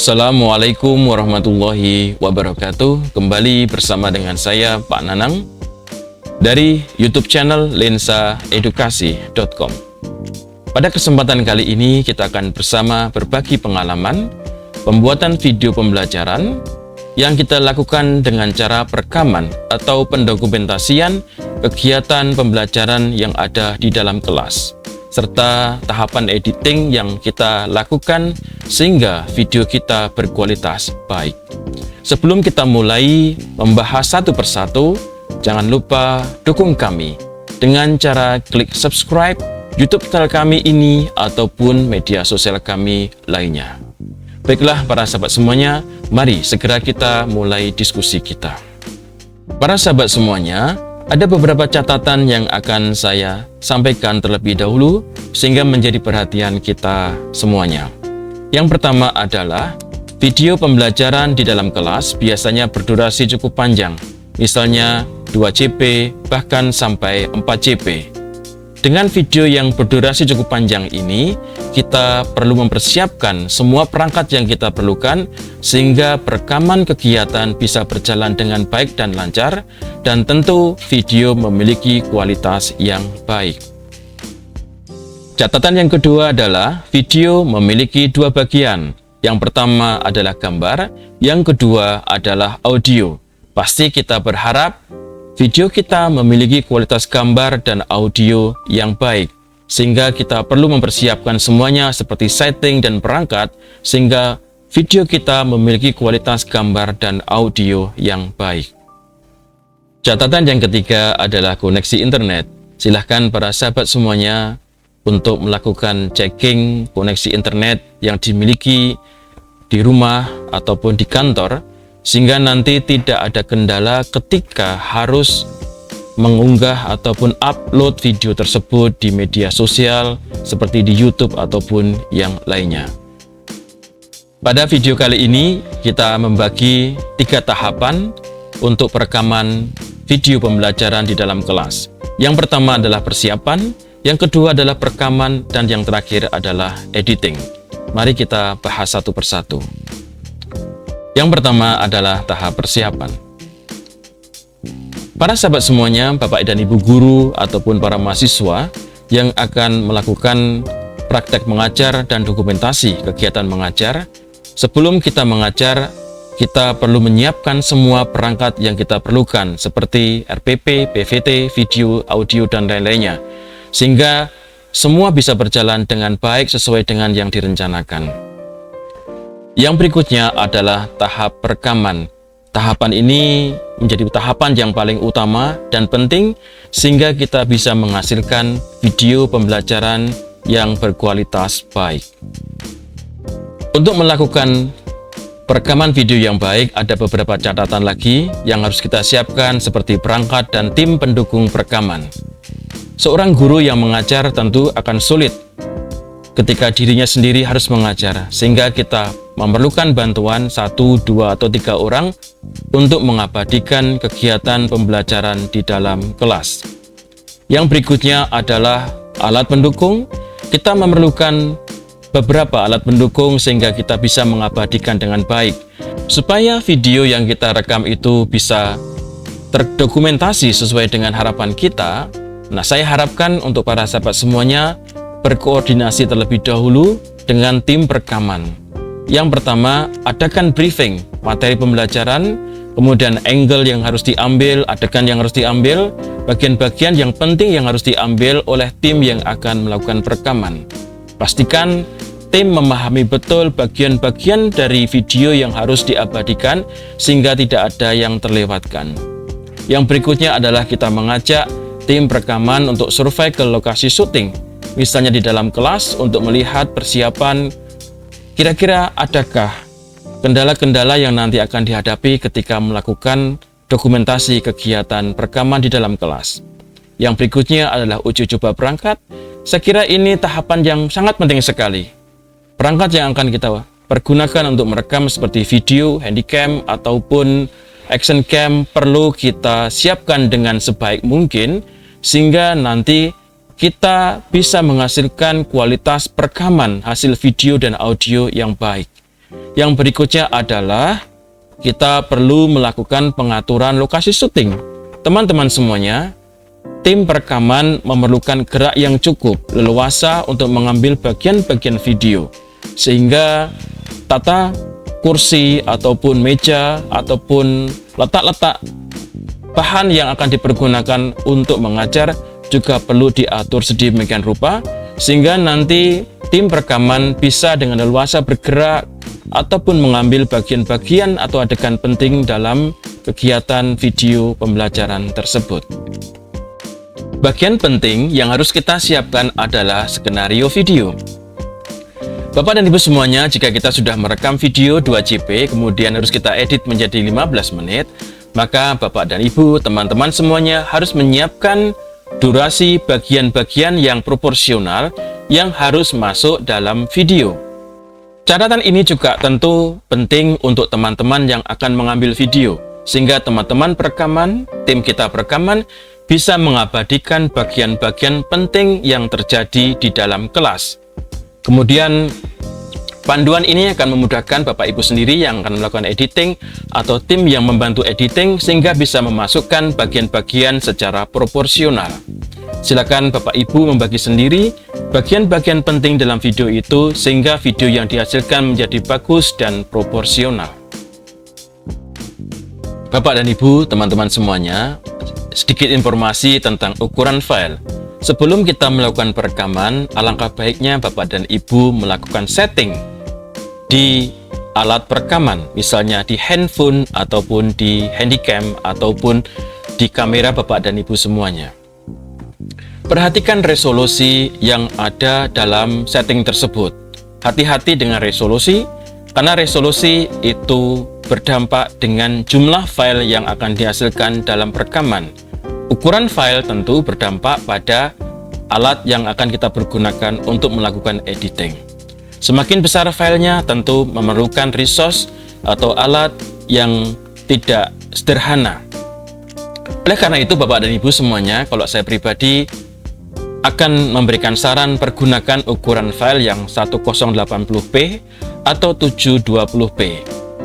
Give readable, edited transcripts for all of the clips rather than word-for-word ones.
Assalamualaikum warahmatullahi wabarakatuh. Kembali bersama dengan saya Pak Nanang dari YouTube channel lensaedukasi.com. Pada kesempatan kali ini kita akan bersama berbagi pengalaman pembuatan video pembelajaran yang kita lakukan dengan cara perekaman atau pendokumentasian kegiatan pembelajaran yang ada di dalam kelas, serta tahapan editing yang kita lakukan sehingga video kita berkualitas baik. Sebelum kita mulai membahas satu persatu, jangan lupa dukung kami dengan cara klik subscribe YouTube channel kami ini ataupun media sosial kami lainnya. Baiklah para sahabat semuanya, mari segera kita mulai diskusi kita. Para sahabat semuanya, ada beberapa catatan yang akan saya sampaikan terlebih dahulu sehingga menjadi perhatian kita semuanya. Yang pertama adalah video pembelajaran di dalam kelas biasanya berdurasi cukup panjang, misalnya 2 JP bahkan sampai 4 JP. Dengan video yang berdurasi cukup panjang ini, kita perlu mempersiapkan semua perangkat yang kita perlukan sehingga perekaman kegiatan bisa berjalan dengan baik dan lancar, dan tentu video memiliki kualitas yang baik. Catatan yang kedua adalah video memiliki dua bagian. Yang pertama adalah gambar, yang kedua adalah audio. Pasti kita berharap video kita memiliki kualitas gambar dan audio yang baik, sehingga kita perlu mempersiapkan semuanya seperti setting dan perangkat, sehingga video kita memiliki kualitas gambar dan audio yang baik. Catatan yang ketiga adalah koneksi internet. Silahkan para sahabat semuanya untuk melakukan checking koneksi internet yang dimiliki di rumah ataupun di kantor, sehingga nanti tidak ada kendala ketika harus mengunggah ataupun upload video tersebut di media sosial seperti di YouTube ataupun yang lainnya. Pada video kali ini kita membagi 3 tahapan untuk perekaman video pembelajaran di dalam kelas. Yang pertama adalah persiapan, yang kedua adalah perekaman, dan yang terakhir adalah editing. Mari kita bahas satu persatu. Yang pertama adalah tahap persiapan. Para sahabat semuanya, Bapak dan Ibu guru ataupun para mahasiswa yang akan melakukan praktek mengajar dan dokumentasi kegiatan mengajar, sebelum kita mengajar, kita perlu menyiapkan semua perangkat yang kita perlukan seperti RPP, PVT, video, audio, dan lain-lainnya, sehingga semua bisa berjalan dengan baik sesuai dengan yang direncanakan. Yang berikutnya adalah tahap perekaman. Tahapan ini menjadi tahapan yang paling utama dan penting sehingga kita bisa menghasilkan video pembelajaran yang berkualitas baik. Untuk melakukan perekaman video yang baik, ada beberapa catatan lagi yang harus kita siapkan seperti perangkat dan tim pendukung perekaman. Seorang guru yang mengajar tentu akan sulit ketika dirinya sendiri harus mengajar, sehingga kita memerlukan bantuan 1, 2, atau 3 orang untuk mengabadikan kegiatan pembelajaran di dalam kelas. Yang berikutnya adalah alat pendukung. Kita memerlukan beberapa alat pendukung sehingga kita bisa mengabadikan dengan baik, supaya video yang kita rekam itu bisa terdokumentasi sesuai dengan harapan kita. Nah, saya harapkan untuk para sahabat semuanya berkoordinasi terlebih dahulu dengan tim perekaman. Yang pertama, adakan briefing materi pembelajaran, kemudian angle yang harus diambil, adegan yang harus diambil, bagian-bagian yang penting yang harus diambil oleh tim yang akan melakukan perekaman. Pastikan tim memahami betul bagian-bagian dari video yang harus diabadikan sehingga tidak ada yang terlewatkan. Yang berikutnya adalah kita mengajak tim perekaman untuk survei ke lokasi syuting, misalnya di dalam kelas, untuk melihat persiapan kira-kira adakah kendala-kendala yang nanti akan dihadapi ketika melakukan dokumentasi kegiatan perekaman di dalam kelas. Yang berikutnya adalah uji coba perangkat. Saya kira ini tahapan yang sangat penting sekali. Perangkat yang akan kita pergunakan untuk merekam seperti video, handycam, ataupun action cam perlu kita siapkan dengan sebaik mungkin sehingga nanti kita bisa menghasilkan kualitas perekaman hasil video dan audio yang baik. Yang berikutnya adalah kita perlu melakukan pengaturan lokasi syuting. Teman-teman semuanya, tim perekaman memerlukan gerak yang cukup leluasa untuk mengambil bagian-bagian video, sehingga tata kursi ataupun meja ataupun letak-letak bahan yang akan dipergunakan untuk mengajar juga perlu diatur sedemikian rupa, sehingga nanti tim perekaman bisa dengan leluasa bergerak ataupun mengambil bagian-bagian atau adegan penting dalam kegiatan video pembelajaran tersebut. Bagian penting yang harus kita siapkan adalah skenario video. Bapak dan Ibu semuanya, jika kita sudah merekam video 2JP, kemudian harus kita edit menjadi 15 menit, maka Bapak dan Ibu, teman-teman semuanya harus menyiapkan durasi bagian-bagian yang proporsional yang harus masuk dalam video. Catatan ini juga tentu penting untuk teman-teman yang akan mengambil video, sehingga teman-teman perekaman, tim kita perekaman, bisa mengabadikan bagian-bagian penting yang terjadi di dalam kelas. Kemudian, panduan ini akan memudahkan Bapak Ibu sendiri yang akan melakukan editing atau tim yang membantu editing, sehingga bisa memasukkan bagian-bagian secara proporsional. Silakan Bapak Ibu membagi sendiri bagian-bagian penting dalam video itu, sehingga video yang dihasilkan menjadi bagus dan proporsional. Bapak dan Ibu, teman-teman semuanya, sedikit informasi tentang ukuran file. Sebelum kita melakukan perekaman, alangkah baiknya Bapak dan Ibu melakukan setting di alat perekaman, misalnya di handphone ataupun di handycam ataupun di kamera Bapak dan Ibu semuanya. Perhatikan resolusi yang ada dalam setting tersebut. Hati-hati dengan resolusi, karena resolusi itu berdampak dengan jumlah file yang akan dihasilkan dalam perekaman. Ukuran file tentu berdampak pada alat yang akan kita pergunakan untuk melakukan editing. Semakin besar filenya tentu memerlukan resource atau alat yang tidak sederhana. Oleh karena itu Bapak dan Ibu semuanya, kalau saya pribadi akan memberikan saran pergunakan ukuran file yang 1080p atau 720p.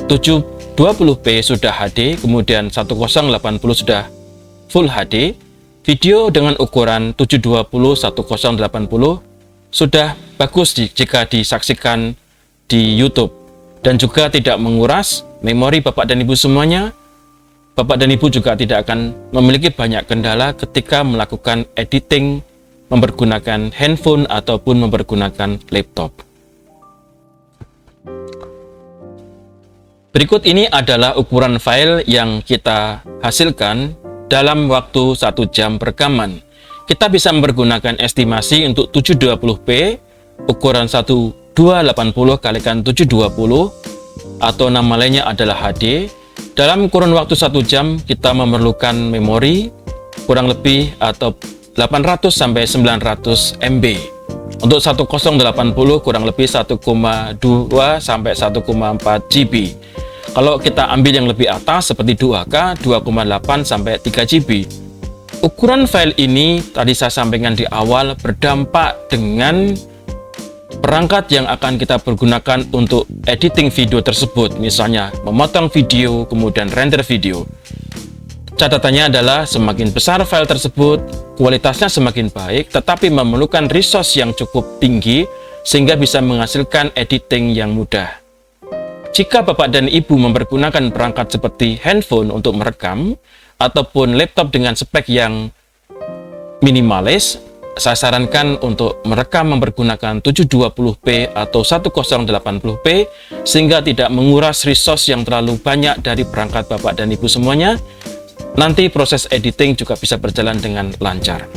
720p sudah HD, kemudian 1080 sudah Full HD. Video dengan ukuran 720 1080 sudah bagus jika disaksikan di YouTube dan juga tidak menguras memori Bapak dan Ibu semuanya. Bapak dan Ibu juga tidak akan memiliki banyak kendala ketika melakukan editing mempergunakan handphone ataupun mempergunakan laptop. Berikut ini adalah ukuran file yang kita hasilkan dalam waktu 1 jam perekaman. Kita bisa mempergunakan estimasi untuk 720p, ukuran 1280 kalikan 720, atau nama lainnya adalah HD. Dalam kurun waktu 1 jam, kita memerlukan memori kurang lebih atau 800 sampai 900 MB. Untuk 1080 kurang lebih 1,2 sampai 1,4 GB. Kalau kita ambil yang lebih atas seperti 2K, 2,8 sampai 3 GB. Ukuran file ini tadi saya sampaikan di awal berdampak dengan perangkat yang akan kita pergunakan untuk editing video tersebut, misalnya memotong video, kemudian render video. Catatannya adalah semakin besar file tersebut, kualitasnya semakin baik, tetapi memerlukan resource yang cukup tinggi sehingga bisa menghasilkan editing yang mudah. Jika Bapak dan Ibu mempergunakan perangkat seperti handphone untuk merekam, ataupun laptop dengan spek yang minimalis, saya sarankan untuk merekam mempergunakan 720p atau 1080p sehingga tidak menguras resource yang terlalu banyak dari perangkat Bapak dan Ibu semuanya. Nanti proses editing juga bisa berjalan dengan lancar.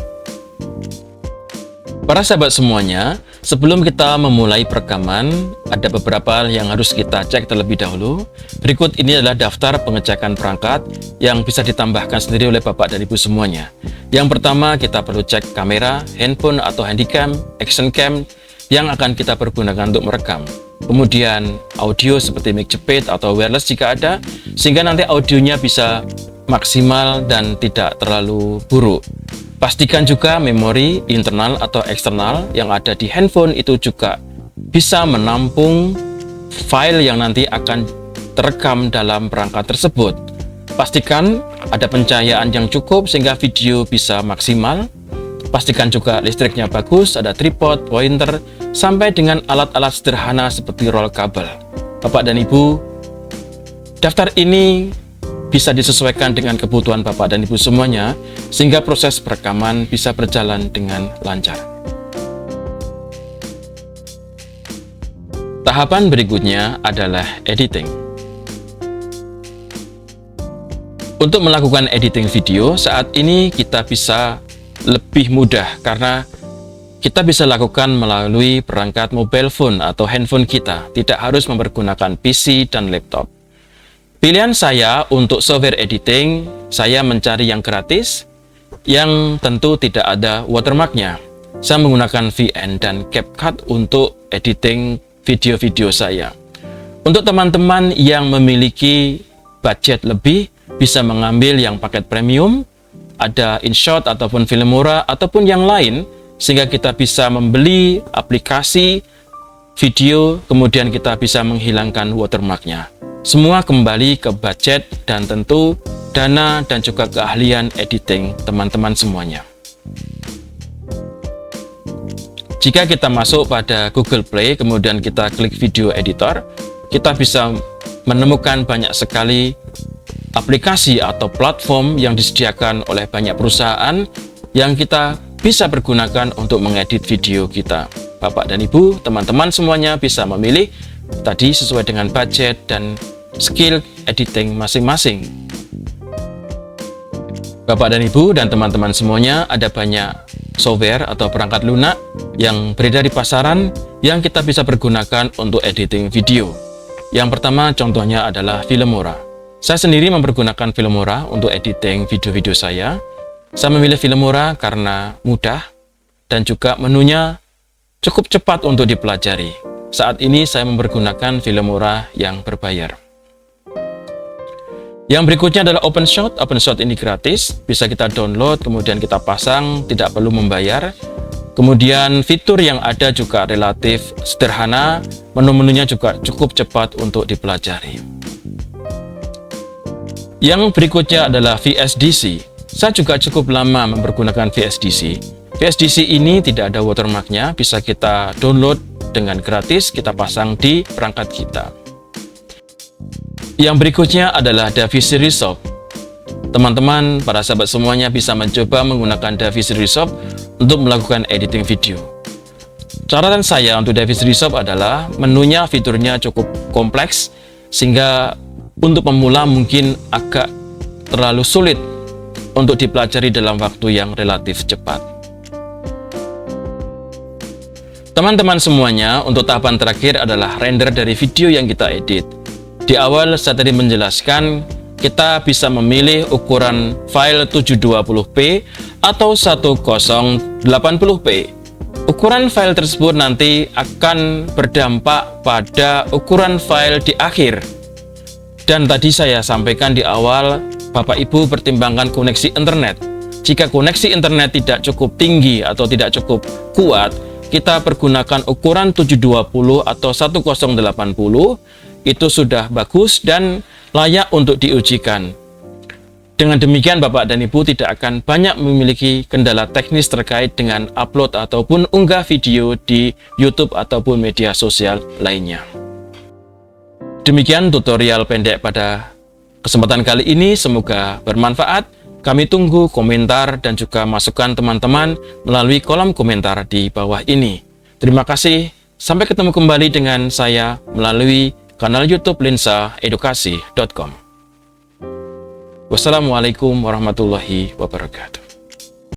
Para sahabat semuanya, sebelum kita memulai perekaman, ada beberapa hal yang harus kita cek terlebih dahulu. Berikut ini adalah daftar pengecekan perangkat yang bisa ditambahkan sendiri oleh Bapak dan Ibu semuanya. Yang pertama, kita perlu cek kamera, handphone atau handycam, action cam yang akan kita pergunakan untuk merekam. Kemudian audio seperti mic jepit atau wireless jika ada, sehingga nanti audionya bisa maksimal dan tidak terlalu buruk. Pastikan juga memori internal atau eksternal yang ada di handphone itu juga bisa menampung file yang nanti akan terekam dalam perangkat tersebut. Pastikan ada pencahayaan yang cukup sehingga video bisa maksimal. Pastikan juga listriknya bagus, ada tripod, pointer, sampai dengan alat-alat sederhana seperti roll kabel. Bapak dan Ibu, daftar ini bisa disesuaikan dengan kebutuhan Bapak dan Ibu semuanya, sehingga proses perekaman bisa berjalan dengan lancar. Tahapan berikutnya adalah editing. Untuk melakukan editing video, saat ini kita bisa lebih mudah karena kita bisa lakukan melalui perangkat mobile phone atau handphone kita, tidak harus mempergunakan PC dan laptop. Pilihan saya untuk software editing, saya mencari yang gratis, yang tentu tidak ada watermarknya. Saya menggunakan VN dan CapCut untuk editing video-video saya. Untuk teman-teman yang memiliki budget lebih, bisa mengambil yang paket premium, ada InShot ataupun Filmora ataupun yang lain, sehingga kita bisa membeli aplikasi video, kemudian kita bisa menghilangkan watermarknya. Semua kembali ke budget dan tentu dana dan juga keahlian editing teman-teman semuanya. Jika kita masuk pada Google Play, kemudian kita klik video editor, kita bisa menemukan banyak sekali aplikasi atau platform yang disediakan oleh banyak perusahaan yang kita bisa pergunakan untuk mengedit video kita. Bapak dan Ibu, teman-teman semuanya bisa memilih tadi sesuai dengan budget dan skill editing masing-masing. Bapak dan Ibu dan teman-teman semuanya, ada banyak software atau perangkat lunak yang beredar di pasaran yang kita bisa pergunakan untuk editing video. Yang pertama contohnya adalah Filmora. Saya sendiri mempergunakan Filmora untuk editing video-video saya. Saya memilih Filmora karena mudah dan juga menunya cukup cepat untuk dipelajari. Saat ini saya mempergunakan Filmora yang berbayar. Yang berikutnya adalah OpenShot. OpenShot ini gratis, bisa kita download, kemudian kita pasang, tidak perlu membayar. Kemudian fitur yang ada juga relatif sederhana, menu-menunya juga cukup cepat untuk dipelajari. Yang berikutnya adalah VSDC. Saya juga cukup lama mempergunakan VSDC. VSDC ini tidak ada watermarknya, bisa kita download dengan gratis, kita pasang di perangkat kita. Yang berikutnya adalah DaVinci Resolve. Teman-teman, para sahabat semuanya bisa mencoba menggunakan DaVinci Resolve untuk melakukan editing video. Catatan saya untuk DaVinci Resolve adalah menunya, fiturnya cukup kompleks, sehingga untuk pemula mungkin agak terlalu sulit untuk dipelajari dalam waktu yang relatif cepat. Teman-teman semuanya, untuk tahapan terakhir adalah render dari video yang kita edit. Di awal saya tadi menjelaskan kita bisa memilih ukuran file 720p atau 1080p. Ukuran file tersebut nanti akan berdampak pada ukuran file di akhir. Dan tadi saya sampaikan di awal, Bapak Ibu pertimbangkan koneksi internet. Jika koneksi internet tidak cukup tinggi atau tidak cukup kuat, kita pergunakan ukuran 720 atau 1080, itu sudah bagus dan layak untuk diujikan. Dengan demikian Bapak dan Ibu tidak akan banyak memiliki kendala teknis terkait dengan upload ataupun unggah video di YouTube ataupun media sosial lainnya. Demikian tutorial pendek pada kesempatan kali ini, semoga bermanfaat. Kami tunggu komentar dan juga masukan teman-teman melalui kolom komentar di bawah ini. Terima kasih, sampai ketemu kembali dengan saya melalui kanal YouTube lensaedukasi.com. Wassalamualaikum warahmatullahi wabarakatuh.